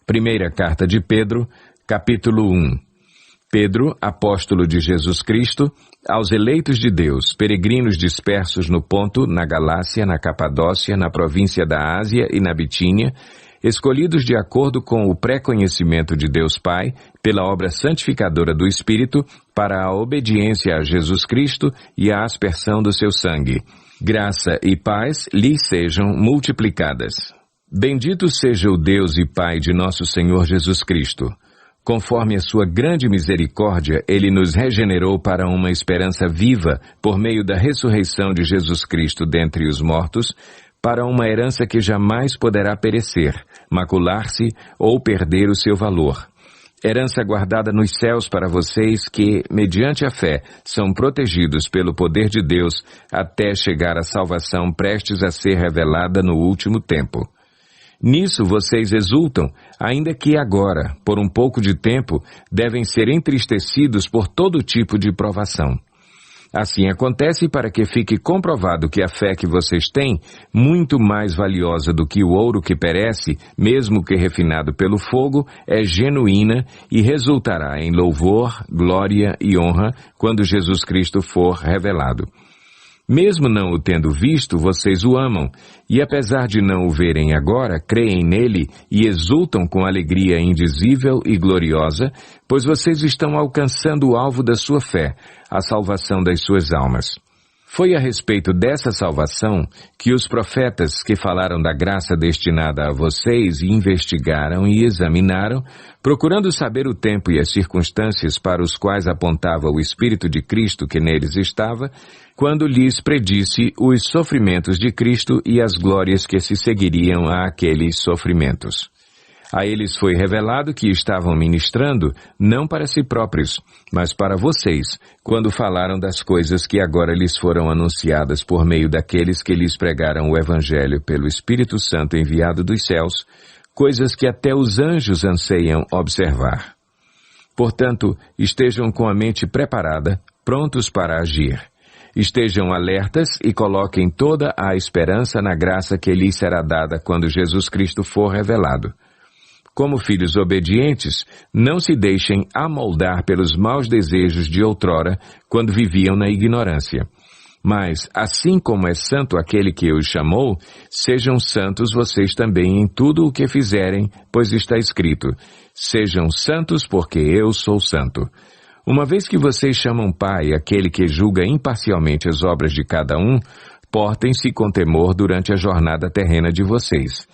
Primeira Carta de Pedro, capítulo 1. Pedro, apóstolo de Jesus Cristo, aos eleitos de Deus, peregrinos dispersos no Ponto, na Galácia, na Capadócia, na província da Ásia e na Bitínia, escolhidos de acordo com o pré-conhecimento de Deus Pai, pela obra santificadora do Espírito, para a obediência a Jesus Cristo e a aspersão do seu sangue. Graça e paz lhes sejam multiplicadas. Bendito seja o Deus e Pai de nosso Senhor Jesus Cristo. Conforme a sua grande misericórdia, Ele nos regenerou para uma esperança viva por meio da ressurreição de Jesus Cristo dentre os mortos, para uma herança que jamais poderá perecer, macular-se ou perder o seu valor. Herança guardada nos céus para vocês que, mediante a fé, são protegidos pelo poder de Deus até chegar à salvação prestes a ser revelada no último tempo. Nisso vocês exultam, ainda que agora, por um pouco de tempo, devem ser entristecidos por todo tipo de provação. Assim acontece para que fique comprovado que a fé que vocês têm, muito mais valiosa do que o ouro que perece, mesmo que refinado pelo fogo, é genuína e resultará em louvor, glória e honra quando Jesus Cristo for revelado. Mesmo não o tendo visto, vocês o amam, e apesar de não o verem agora, creem nele e exultam com alegria indizível e gloriosa, pois vocês estão alcançando o alvo da sua fé, a salvação das suas almas. Foi a respeito dessa salvação que os profetas que falaram da graça destinada a vocês investigaram e examinaram, procurando saber o tempo e as circunstâncias para os quais apontava o Espírito de Cristo que neles estava, quando lhes predisse os sofrimentos de Cristo e as glórias que se seguiriam àqueles sofrimentos. A eles foi revelado que estavam ministrando não para si próprios, mas para vocês, quando falaram das coisas que agora lhes foram anunciadas por meio daqueles que lhes pregaram o Evangelho pelo Espírito Santo enviado dos céus, coisas que até os anjos anseiam observar. Portanto, estejam com a mente preparada, prontos para agir. Estejam alertas e coloquem toda a esperança na graça que lhes será dada quando Jesus Cristo for revelado. Como filhos obedientes, não se deixem amoldar pelos maus desejos de outrora, quando viviam na ignorância. Mas, assim como é santo aquele que os chamou, sejam santos vocês também em tudo o que fizerem, pois está escrito: sejam santos porque eu sou santo. Uma vez que vocês chamam Pai aquele que julga imparcialmente as obras de cada um, portem-se com temor durante a jornada terrena de vocês.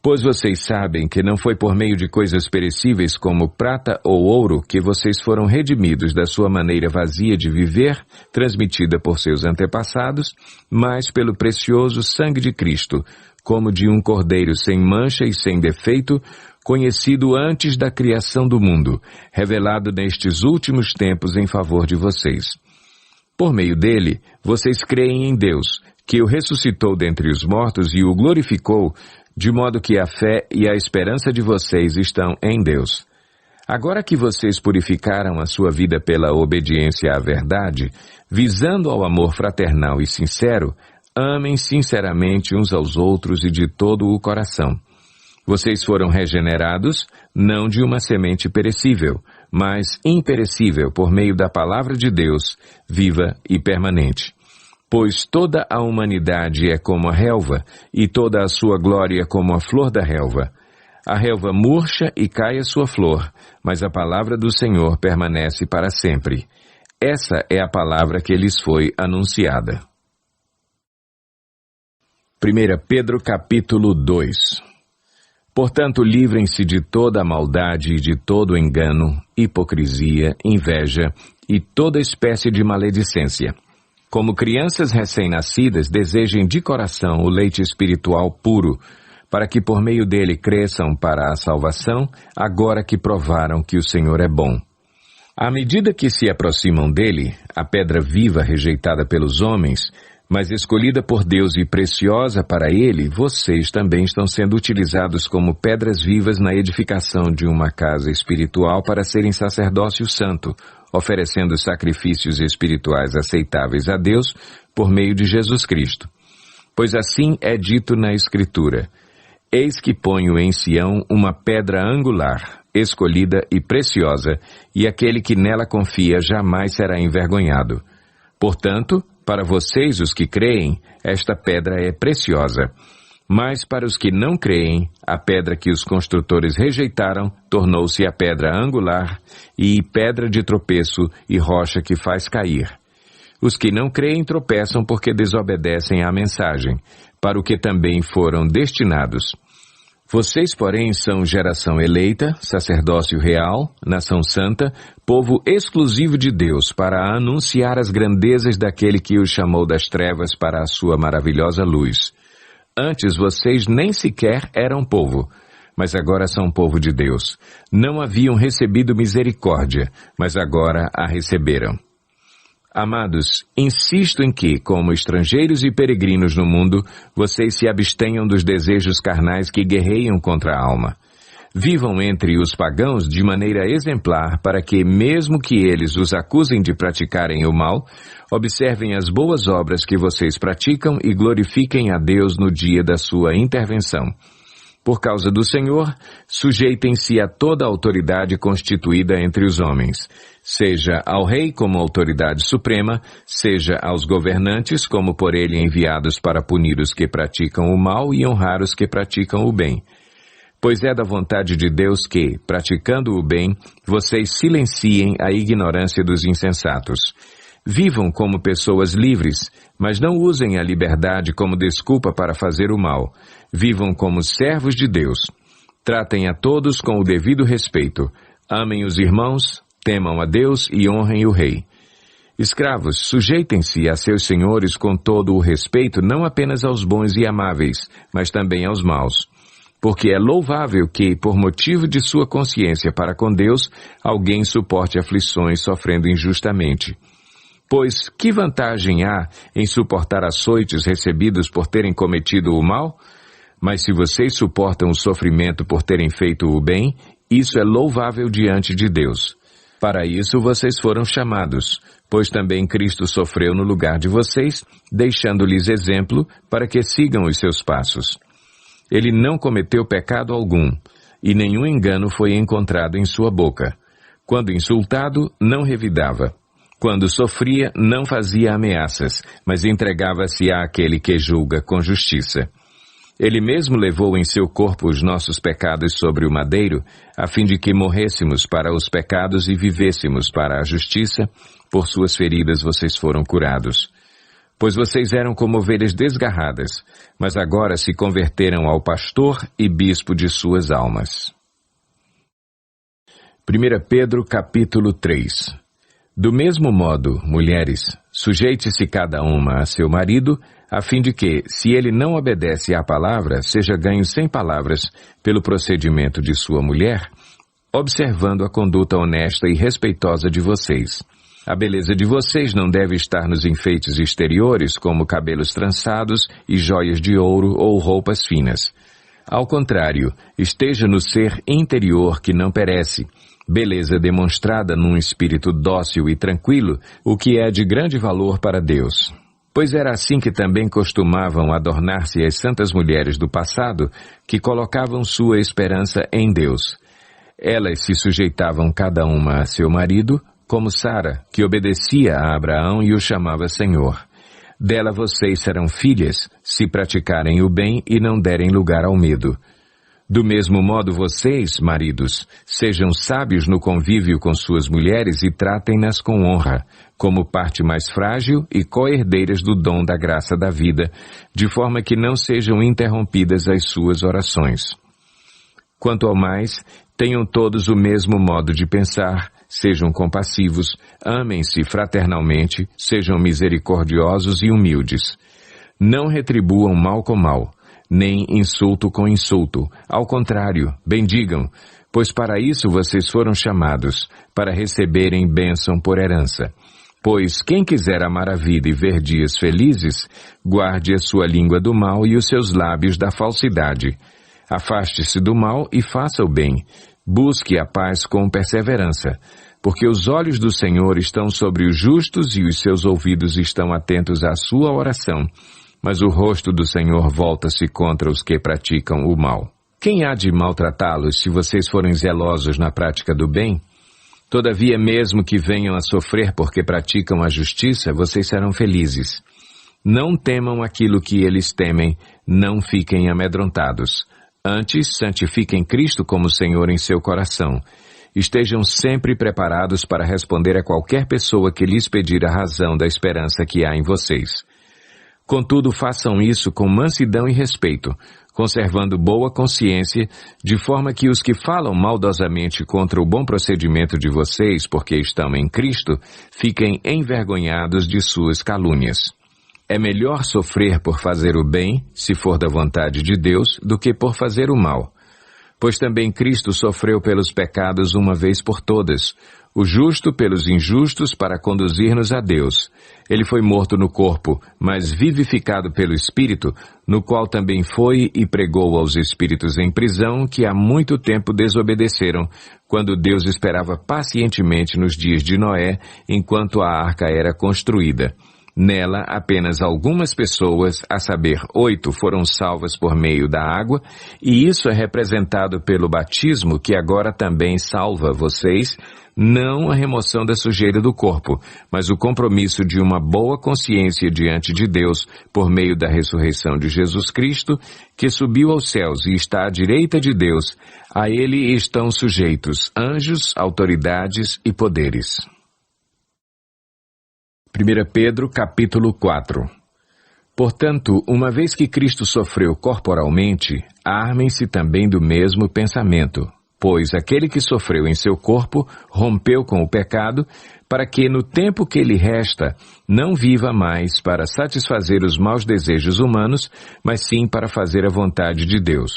Pois vocês sabem que não foi por meio de coisas perecíveis como prata ou ouro que vocês foram redimidos da sua maneira vazia de viver, transmitida por seus antepassados, mas pelo precioso sangue de Cristo, como de um cordeiro sem mancha e sem defeito, conhecido antes da criação do mundo, revelado nestes últimos tempos em favor de vocês. Por meio dele, vocês creem em Deus, que o ressuscitou dentre os mortos e o glorificou, de modo que a fé e a esperança de vocês estão em Deus. Agora que vocês purificaram a sua vida pela obediência à verdade, visando ao amor fraternal e sincero, amem sinceramente uns aos outros e de todo o coração. Vocês foram regenerados, não de uma semente perecível, mas imperecível por meio da palavra de Deus, viva e permanente. Pois toda a humanidade é como a relva, e toda a sua glória como a flor da relva. A relva murcha e cai a sua flor, mas a palavra do Senhor permanece para sempre. Essa é a palavra que lhes foi anunciada. 1 Pedro capítulo 2. Portanto, livrem-se de toda a maldade e de todo engano, hipocrisia, inveja e toda espécie de maledicência. Como crianças recém-nascidas, desejem de coração o leite espiritual puro, para que por meio dele cresçam para a salvação, agora que provaram que o Senhor é bom. À medida que se aproximam dele, a pedra viva rejeitada pelos homens, mas escolhida por Deus e preciosa para ele, vocês também estão sendo utilizados como pedras vivas na edificação de uma casa espiritual para serem sacerdócio santo, oferecendo sacrifícios espirituais aceitáveis a Deus por meio de Jesus Cristo. Pois assim é dito na Escritura: Eis que ponho em Sião uma pedra angular, escolhida e preciosa, e aquele que nela confia jamais será envergonhado. Portanto, para vocês, os que creem, esta pedra é preciosa. Mas para os que não creem, a pedra que os construtores rejeitaram tornou-se a pedra angular e pedra de tropeço e rocha que faz cair. Os que não creem tropeçam porque desobedecem à mensagem, para o que também foram destinados. Vocês, porém, são geração eleita, sacerdócio real, nação santa, povo exclusivo de Deus, para anunciar as grandezas daquele que os chamou das trevas para a sua maravilhosa luz. Antes vocês nem sequer eram povo, mas agora são povo de Deus. Não haviam recebido misericórdia, mas agora a receberam. Amados, insisto em que, como estrangeiros e peregrinos no mundo, vocês se abstenham dos desejos carnais que guerreiam contra a alma. Vivam entre os pagãos de maneira exemplar para que, mesmo que eles os acusem de praticarem o mal, observem as boas obras que vocês praticam e glorifiquem a Deus no dia da sua intervenção. Por causa do Senhor, sujeitem-se a toda a autoridade constituída entre os homens, seja ao rei como autoridade suprema, seja aos governantes como por ele enviados para punir os que praticam o mal e honrar os que praticam o bem. Pois é da vontade de Deus que, praticando o bem, vocês silenciem a ignorância dos insensatos. Vivam como pessoas livres, mas não usem a liberdade como desculpa para fazer o mal. Vivam como servos de Deus. Tratem a todos com o devido respeito. Amem os irmãos, temam a Deus e honrem o rei. Escravos, sujeitem-se a seus senhores com todo o respeito, não apenas aos bons e amáveis, mas também aos maus. Porque é louvável que, por motivo de sua consciência para com Deus, alguém suporte aflições sofrendo injustamente. Pois que vantagem há em suportar açoites recebidos por terem cometido o mal? Mas se vocês suportam o sofrimento por terem feito o bem, isso é louvável diante de Deus. Para isso vocês foram chamados, pois também Cristo sofreu no lugar de vocês, deixando-lhes exemplo para que sigam os seus passos. Ele não cometeu pecado algum, e nenhum engano foi encontrado em sua boca. Quando insultado, não revidava. Quando sofria, não fazia ameaças, mas entregava-se àquele que julga com justiça. Ele mesmo levou em seu corpo os nossos pecados sobre o madeiro, a fim de que morrêssemos para os pecados e vivêssemos para a justiça. Por suas feridas vocês foram curados. Pois vocês eram como ovelhas desgarradas, mas agora se converteram ao pastor e bispo de suas almas. 1 Pedro capítulo 3. Do mesmo modo, mulheres, sujeite-se cada uma a seu marido, a fim de que, se ele não obedece à palavra, seja ganho sem palavras pelo procedimento de sua mulher, observando a conduta honesta e respeitosa de vocês. A beleza de vocês não deve estar nos enfeites exteriores, como cabelos trançados e joias de ouro ou roupas finas. Ao contrário, esteja no ser interior que não perece, beleza demonstrada num espírito dócil e tranquilo, o que é de grande valor para Deus. Pois era assim que também costumavam adornar-se as santas mulheres do passado, que colocavam sua esperança em Deus. Elas se sujeitavam cada uma a seu marido, como Sara, que obedecia a Abraão e o chamava Senhor. Dela vocês serão filhas, se praticarem o bem e não derem lugar ao medo. Do mesmo modo vocês, maridos, sejam sábios no convívio com suas mulheres e tratem-nas com honra, como parte mais frágil e co-herdeiras do dom da graça da vida, de forma que não sejam interrompidas as suas orações. Quanto ao mais, tenham todos o mesmo modo de pensar, sejam compassivos, amem-se fraternalmente, sejam misericordiosos e humildes. Não retribuam mal com mal, nem insulto com insulto. Ao contrário, bendigam, pois para isso vocês foram chamados, para receberem bênção por herança. Pois quem quiser amar a vida e ver dias felizes, guarde a sua língua do mal e os seus lábios da falsidade. Afaste-se do mal e faça o bem. Busque a paz com perseverança, porque os olhos do Senhor estão sobre os justos e os seus ouvidos estão atentos à sua oração. mas o rosto do Senhor volta-se contra os que praticam o mal. Quem há de maltratá-los se vocês forem zelosos na prática do bem? Todavia, mesmo que venham a sofrer porque praticam a justiça, vocês serão felizes. Não temam aquilo que eles temem, não fiquem amedrontados. Antes, santifiquem Cristo como Senhor em seu coração. Estejam sempre preparados para responder a qualquer pessoa que lhes pedir a razão da esperança que há em vocês. Contudo, façam isso com mansidão e respeito, conservando boa consciência, de forma que os que falam maldosamente contra o bom procedimento de vocês, porque estão em Cristo, fiquem envergonhados de suas calúnias. É melhor sofrer por fazer o bem, se for da vontade de Deus, do que por fazer o mal. Pois também Cristo sofreu pelos pecados uma vez por todas, o justo pelos injustos para conduzir-nos a Deus. Ele foi morto no corpo, mas vivificado pelo Espírito, no qual também foi e pregou aos espíritos em prisão que há muito tempo desobedeceram, quando Deus esperava pacientemente nos dias de Noé, enquanto a arca era construída. Nela, apenas algumas pessoas, a saber, 8, foram salvas por meio da água, e isso é representado pelo batismo que agora também salva vocês, não a remoção da sujeira do corpo, mas o compromisso de uma boa consciência diante de Deus por meio da ressurreição de Jesus Cristo, que subiu aos céus e está à direita de Deus. A ele estão sujeitos anjos, autoridades e poderes. 1 Pedro, capítulo 4. Portanto, uma vez que Cristo sofreu corporalmente, armem-se também do mesmo pensamento, pois aquele que sofreu em seu corpo rompeu com o pecado, para que no tempo que lhe resta não viva mais para satisfazer os maus desejos humanos, mas sim para fazer a vontade de Deus.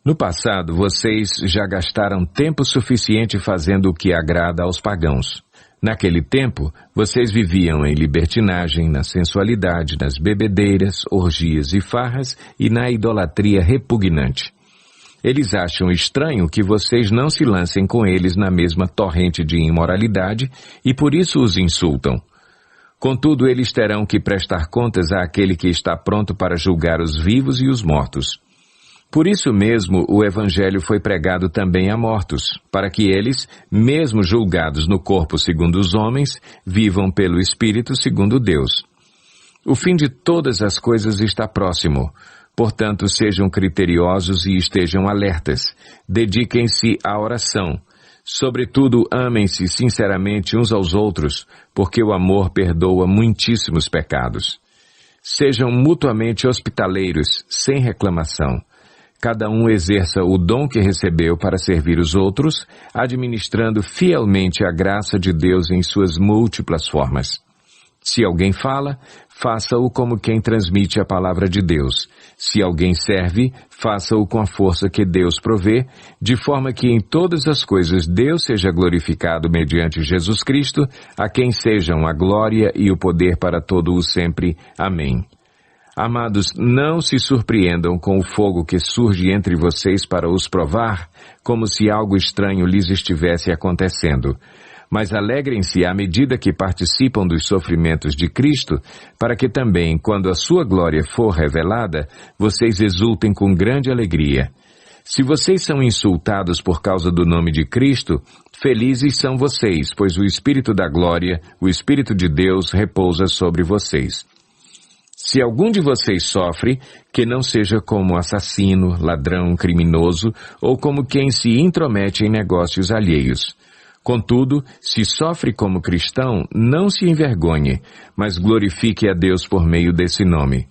No passado, vocês já gastaram tempo suficiente fazendo o que agrada aos pagãos. Naquele tempo, vocês viviam em libertinagem, na sensualidade, nas bebedeiras, orgias e farras e na idolatria repugnante. Eles acham estranho que vocês não se lancem com eles na mesma torrente de imoralidade e por isso os insultam. Contudo, eles terão que prestar contas àquele que está pronto para julgar os vivos e os mortos. Por isso mesmo, o Evangelho foi pregado também a mortos, para que eles, mesmo julgados no corpo segundo os homens, vivam pelo Espírito segundo Deus. O fim de todas as coisas está próximo. Portanto, sejam criteriosos e estejam alertas. Dediquem-se à oração. Sobretudo, amem-se sinceramente uns aos outros, porque o amor perdoa muitíssimos pecados. Sejam mutuamente hospitaleiros, sem reclamação. Cada um exerça o dom que recebeu para servir os outros, administrando fielmente a graça de Deus em suas múltiplas formas. Se alguém fala, faça-o como quem transmite a palavra de Deus. Se alguém serve, faça-o com a força que Deus provê, de forma que em todas as coisas Deus seja glorificado mediante Jesus Cristo, a quem sejam a glória e o poder para todo o sempre. Amém. Amados, não se surpreendam com o fogo que surge entre vocês para os provar, como se algo estranho lhes estivesse acontecendo. Mas alegrem-se à medida que participam dos sofrimentos de Cristo, para que também, quando a sua glória for revelada, vocês exultem com grande alegria. Se vocês são insultados por causa do nome de Cristo, felizes são vocês, pois o Espírito da glória, o Espírito de Deus, repousa sobre vocês. Se algum de vocês sofre, que não seja como assassino, ladrão, criminoso, ou como quem se intromete em negócios alheios. Contudo, se sofre como cristão, não se envergonhe, mas glorifique a Deus por meio desse nome.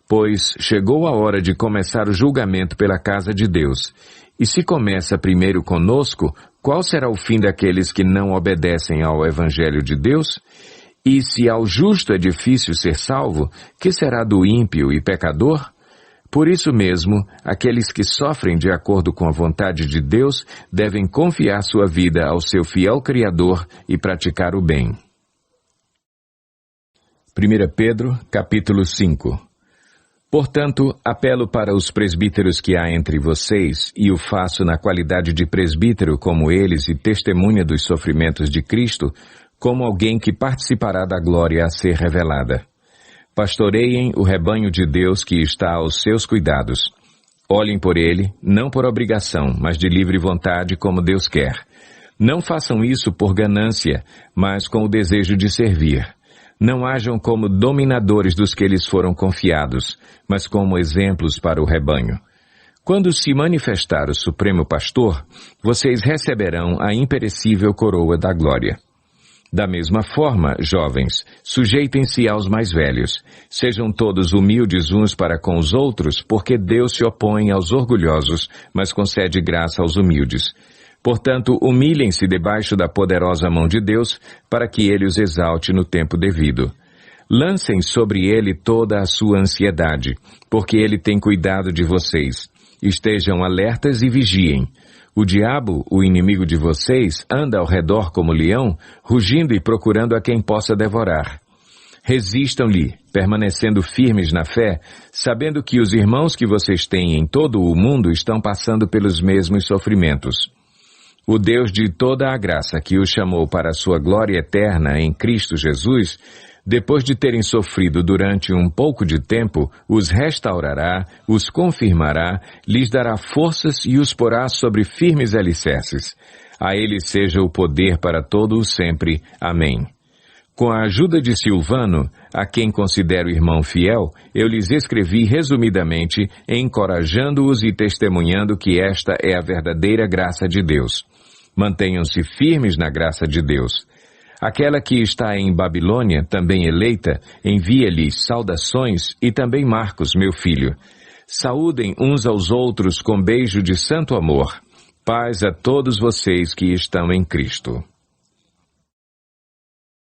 Pois chegou a hora de começar o julgamento pela casa de Deus. E se começa primeiro conosco, qual será o fim daqueles que não obedecem ao Evangelho de Deus? E se ao justo é difícil ser salvo, que será do ímpio e pecador? Por isso mesmo, aqueles que sofrem de acordo com a vontade de Deus devem confiar sua vida ao seu fiel Criador e praticar o bem. 1 Pedro, capítulo 5. Portanto, apelo para os presbíteros que há entre vocês, e o faço na qualidade de presbítero como eles e testemunha dos sofrimentos de Cristo, como alguém que participará da glória a ser revelada. Pastoreiem o rebanho de Deus que está aos seus cuidados. Olhem por ele, não por obrigação, mas de livre vontade, como Deus quer. Não façam isso por ganância, mas com o desejo de servir. Não hajam como dominadores dos que lhes foram confiados, mas como exemplos para o rebanho. Quando se manifestar o Supremo Pastor, vocês receberão a imperecível coroa da glória. Da mesma forma, jovens, sujeitem-se aos mais velhos. Sejam todos humildes uns para com os outros, porque Deus se opõe aos orgulhosos, mas concede graça aos humildes. Portanto, humilhem-se debaixo da poderosa mão de Deus, para que Ele os exalte no tempo devido. Lancem sobre Ele toda a sua ansiedade, porque Ele tem cuidado de vocês. Estejam alertas e vigiem. O diabo, o inimigo de vocês, anda ao redor como leão, rugindo e procurando a quem possa devorar. Resistam-lhe, permanecendo firmes na fé, sabendo que os irmãos que vocês têm em todo o mundo estão passando pelos mesmos sofrimentos. O Deus de toda a graça que os chamou para a sua glória eterna em Cristo Jesus, depois de terem sofrido durante um pouco de tempo, os restaurará, os confirmará, lhes dará forças e os porá sobre firmes alicerces. A Ele seja o poder para todo o sempre. Amém. Com a ajuda de Silvano, a quem considero irmão fiel, eu lhes escrevi resumidamente, encorajando-os e testemunhando que esta é a verdadeira graça de Deus. Mantenham-se firmes na graça de Deus. Aquela que está em Babilônia, também eleita, envia-lhes saudações e também Marcos, meu filho. Saúdem uns aos outros com beijo de santo amor. Paz a todos vocês que estão em Cristo.